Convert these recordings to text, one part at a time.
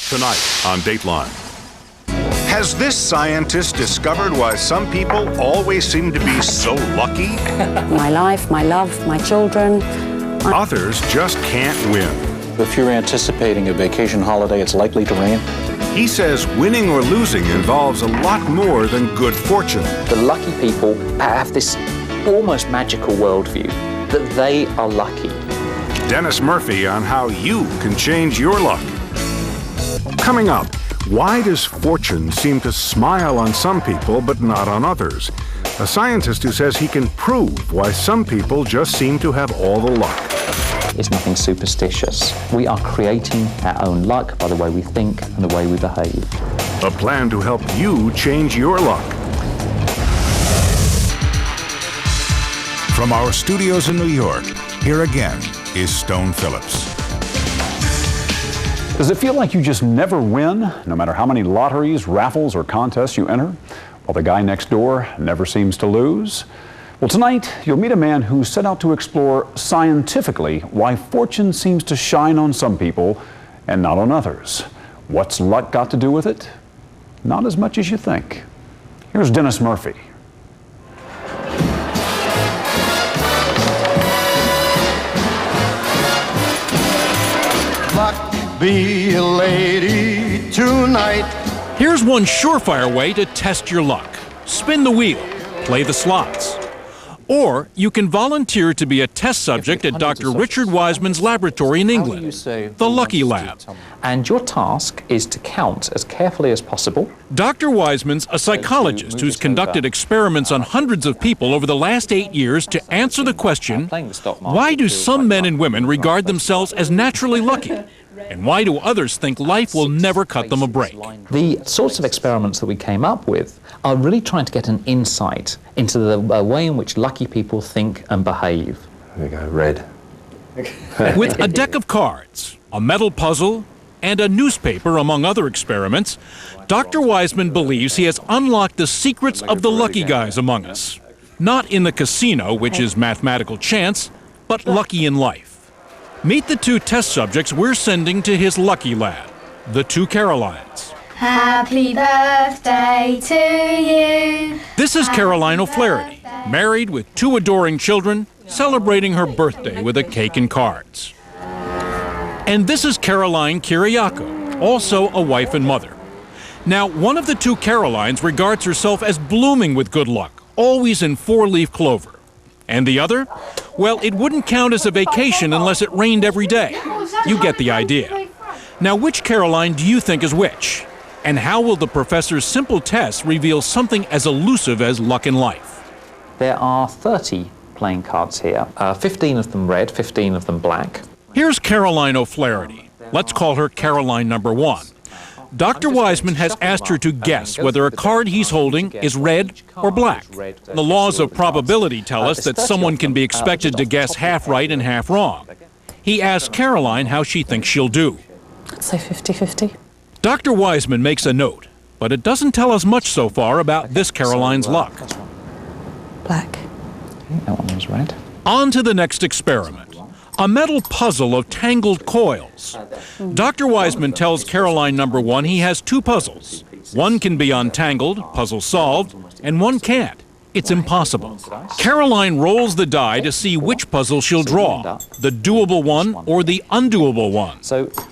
Tonight on Dateline. Has this scientist discovered why some people always seem to be so lucky? My life, my love, my children. Others just can't win. If you're anticipating a vacation holiday, it's likely to rain. He says winning or losing involves a lot more than good fortune. The lucky people have this almost magical worldview that they are lucky. Dennis Murphy on how you can change your luck. Coming up, why does fortune seem to smile on some people but not on others? A scientist who says he can prove why some people just seem to have all the luck. It's nothing superstitious. We are creating our own luck by the way we think and the way we behave. A plan to help you change your luck. From our studios in New York, here again is Stone Phillips. Does it feel like you just never win, no matter how many lotteries, raffles, or contests you enter? While the guy next door never seems to lose? Well, tonight, you'll meet a man who set out to explore scientifically why fortune seems to shine on some people and not on others. What's luck got to do with it? Not as much as you think. Here's Dennis Murphy. Be a lady tonight. Here's one surefire way to test your luck. Spin the wheel, play the slots. Or you can volunteer to be a test subject at Dr. Richard Wiseman's laboratory in England, the Lucky Lab. And your task is to count as carefully as possible. Dr. Wiseman's a psychologist who's conducted experiments on hundreds of people over the last 8 years to answer the question, why do some men and women regard themselves as naturally lucky? And why do others think life will never cut them a break? The sorts of experiments that we came up with are really trying to get an insight into the way in which lucky people think and behave. There we go, red. With a deck of cards, a metal puzzle, and a newspaper, among other experiments, Dr. Wiseman believes he has unlocked the secrets of the lucky guys among us. Not in the casino, which is mathematical chance, but lucky in life. Meet the two test subjects we're sending to his Lucky Lab, the two Carolines. Happy birthday to you. This is Caroline O'Flaherty, married with two adoring children, celebrating her birthday with a cake and cards. And this is Caroline Kiriakou, also a wife and mother. Now, one of the two Carolines regards herself as blooming with good luck, always in four-leaf clover. And the other? Well, it wouldn't count as a vacation unless it rained every day. You get the idea. Now, which Caroline do you think is which? And how will the professor's simple tests reveal something as elusive as luck in life? There are 30 playing cards here, 15 of them red, 15 of them black. Here's Caroline O'Flaherty. Let's call her Caroline number 1. Dr. Wiseman has asked her to guess whether a card he's holding is red or black. The laws of probability tell us that someone can be expected to guess half right and half wrong. He asks Caroline how she thinks she'll do. I'd say 50-50. Dr. Wiseman makes a note, but it doesn't tell us much so far about this Caroline's luck. Black. That one was red. On to the next experiment. A metal puzzle of tangled coils. Dr. Wiseman tells Caroline number 1 he has two puzzles. One can be untangled, puzzle solved, and one can't. It's impossible. Caroline rolls the die to see which puzzle she'll draw, the doable one or the undoable one.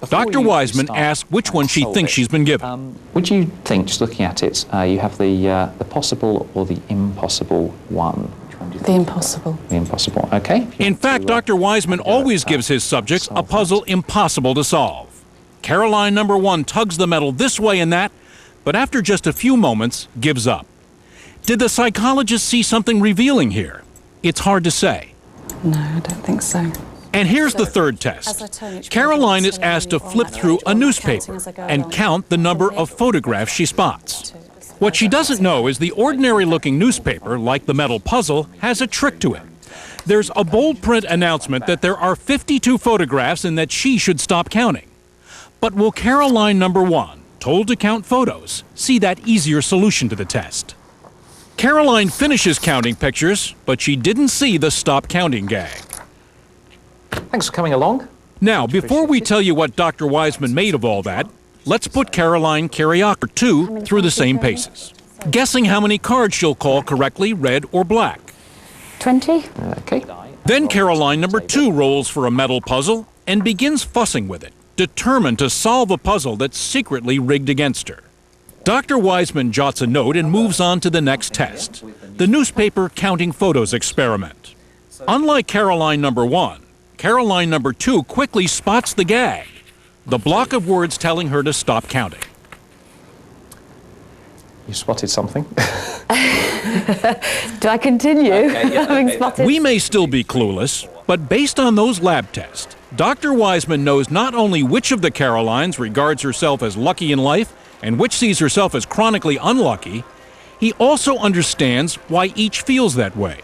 Dr. Wiseman asks which one she thinks she's been given. Would you think, just looking at it, you have the possible or the impossible one? The impossible. The impossible, okay. In fact, Dr. Wiseman always gives his subjects a puzzle impossible to solve. Caroline number 1 tugs the metal this way and that, but after just a few moments, gives up. Did the psychologist see something revealing here? It's hard to say. No, I don't think so. And here's the third test. Caroline is asked to flip through a newspaper and count the number of photographs she spots. What she doesn't know is the ordinary-looking newspaper, like the metal puzzle, has a trick to it. There's a bold print announcement that there are 52 photographs and that she should stop counting. But will Caroline number 1, told to count photos, see that easier solution to the test? Caroline finishes counting pictures, but she didn't see the stop counting gag. Thanks for coming along. Now, before we tell you what Dr. Wiseman made of all that, Let's put Caroline Kiriakou 2 through the same paces, guessing how many cards she'll call correctly, red or black. 20? Okay. Then Caroline number 2 rolls for a metal puzzle and begins fussing with it, determined to solve a puzzle that's secretly rigged against her. Dr. Wiseman jots a note and moves on to the next test, the newspaper counting photos experiment. Unlike Caroline number 1, Caroline number 2 quickly spots the gag, the block of words telling her to stop counting. You spotted something? Do I continue? Having spotted? We may still be clueless, but based on those lab tests, Dr. Wiseman knows not only which of the Carolines regards herself as lucky in life and which sees herself as chronically unlucky, he also understands why each feels that way.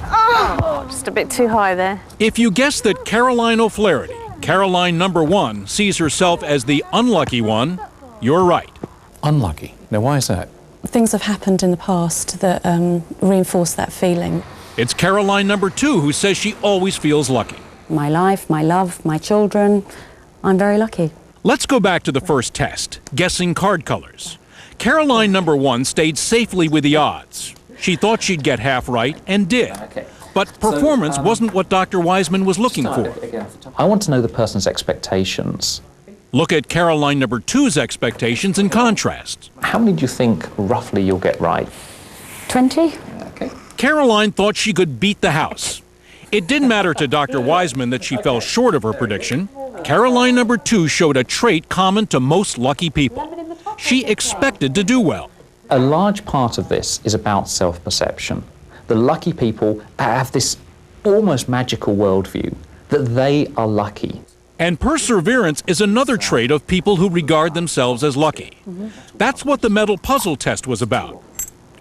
Oh, just a bit too high there. If you guess that Caroline O'Flaherty, Caroline number 1, sees herself as the unlucky one, you're right. Unlucky. Now, why is that? Things have happened in the past that reinforce that feeling. It's Caroline number 2 who says she always feels lucky. My life, my love, my children, I'm very lucky. Let's go back to the first test, guessing card colors. Caroline number 1 stayed safely with the odds. She thought she'd get half right and did. But performance wasn't what Dr. Wiseman was looking for. I want to know the person's expectations. Look at Caroline number 2's expectations in contrast. How many do you think roughly you'll get right? 20? Okay. Caroline thought she could beat the house. It didn't matter to Dr. Wiseman that she fell short of her prediction. Caroline number 2 showed a trait common to most lucky people. She expected to do well. A large part of this is about self-perception. The lucky people have this almost magical worldview that they are lucky. And perseverance is another trait of people who regard themselves as lucky. That's what the metal puzzle test was about.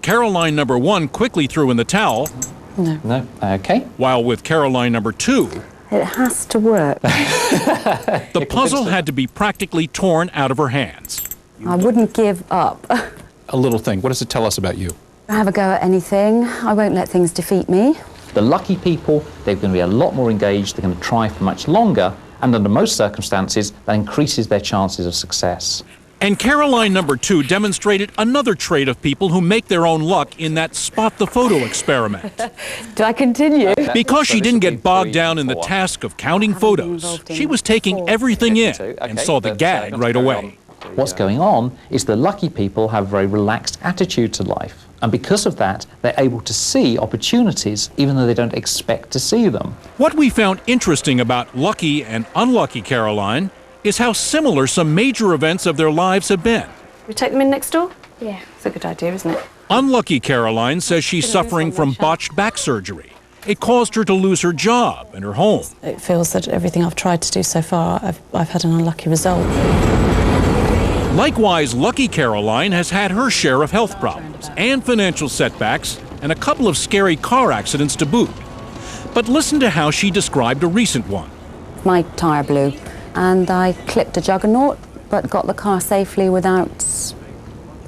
Caroline number 1 quickly threw in the towel. No. Okay. While with Caroline number 2, It has to work. the puzzle had to be practically torn out of her hands. I wouldn't give up. A little thing. What does it tell us about you? Have a go at anything. I won't let things defeat me. The lucky people, they're going to be a lot more engaged, they're going to try for much longer, and under most circumstances, that increases their chances of success. And Caroline number 2 demonstrated another trait of people who make their own luck in that spot the photo experiment. Do I continue? Because she didn't get bogged down in the task of counting photos, she was taking everything in and saw the gag right away. What's going on is the lucky people have a very relaxed attitude to life. And because of that, they're able to see opportunities even though they don't expect to see them. What we found interesting about lucky and unlucky Caroline is how similar some major events of their lives have been. We take them in next door? Yeah. It's a good idea, isn't it? Unlucky Caroline says she's suffering from botched back surgery. It caused her to lose her job and her home. It feels that everything I've tried to do so far, I've had an unlucky result. Likewise, lucky Caroline has had her share of health problems and financial setbacks and a couple of scary car accidents to boot. But listen to how she described a recent one. My tyre blew and I clipped a juggernaut but got the car safely without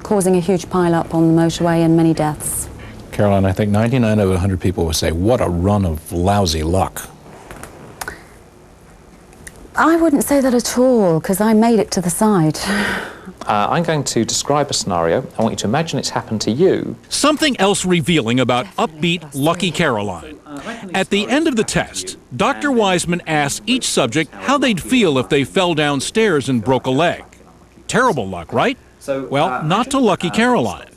causing a huge pile-up on the motorway and many deaths. Caroline, I think 99 out of 100 people would say, what a run of lousy luck. I wouldn't say that at all, because I made it to the side. I'm going to describe a scenario. I want you to imagine it's happened to you. Something else revealing about upbeat, lucky Caroline. At the end of the test, Dr. Wiseman asked each subject how they'd feel if they fell downstairs and broke a leg. Terrible luck, right? Well, not to lucky Caroline.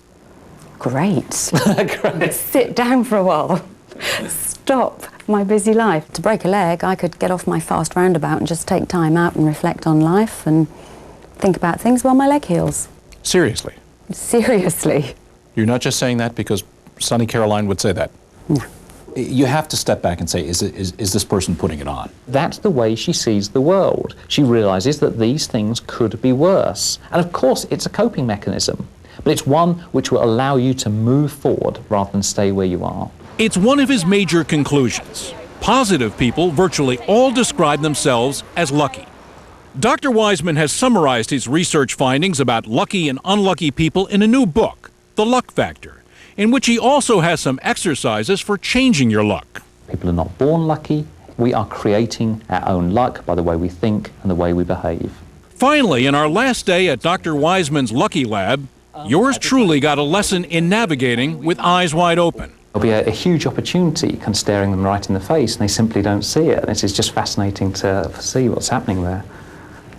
Great. Sit down for a while. Stop my busy life. To break a leg, I could get off my fast roundabout and just take time out and reflect on life and think about things while my leg heals. Seriously? Seriously. You're not just saying that because Sunny Caroline would say that? No. You have to step back and say, is this person putting it on? That's the way she sees the world. She realizes that these things could be worse. And of course, it's a coping mechanism, but it's one which will allow you to move forward rather than stay where you are. It's one of his major conclusions. Positive people virtually all describe themselves as lucky. Dr. Wiseman has summarized his research findings about lucky and unlucky people in a new book, The Luck Factor, in which he also has some exercises for changing your luck. People are not born lucky. We are creating our own luck by the way we think and the way we behave. Finally, in our last day at Dr. Wiseman's Lucky Lab, yours truly got a lesson in navigating with eyes wide open. There'll be a huge opportunity kind of staring them right in the face, and they simply don't see it. It is just fascinating to see what's happening there.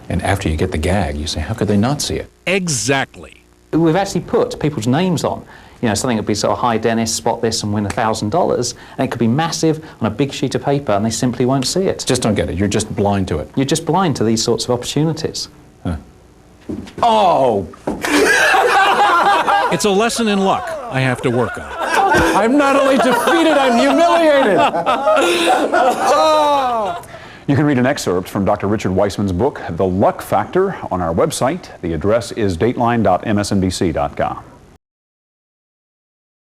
And after you get the gag, you say, how could they not see it? Exactly. We've actually put people's names on. You know, something would be sort of, hi Dennis, spot this and win $1,000, and it could be massive on a big sheet of paper, and they simply won't see it. Just don't get it. You're just blind to it. You're just blind to these sorts of opportunities. Huh. Oh! It's a lesson in luck I have to work on. I'm not only defeated, I'm humiliated! You can read an excerpt from Dr. Richard Wiseman's book, The Luck Factor, on our website. The address is dateline.msnbc.com.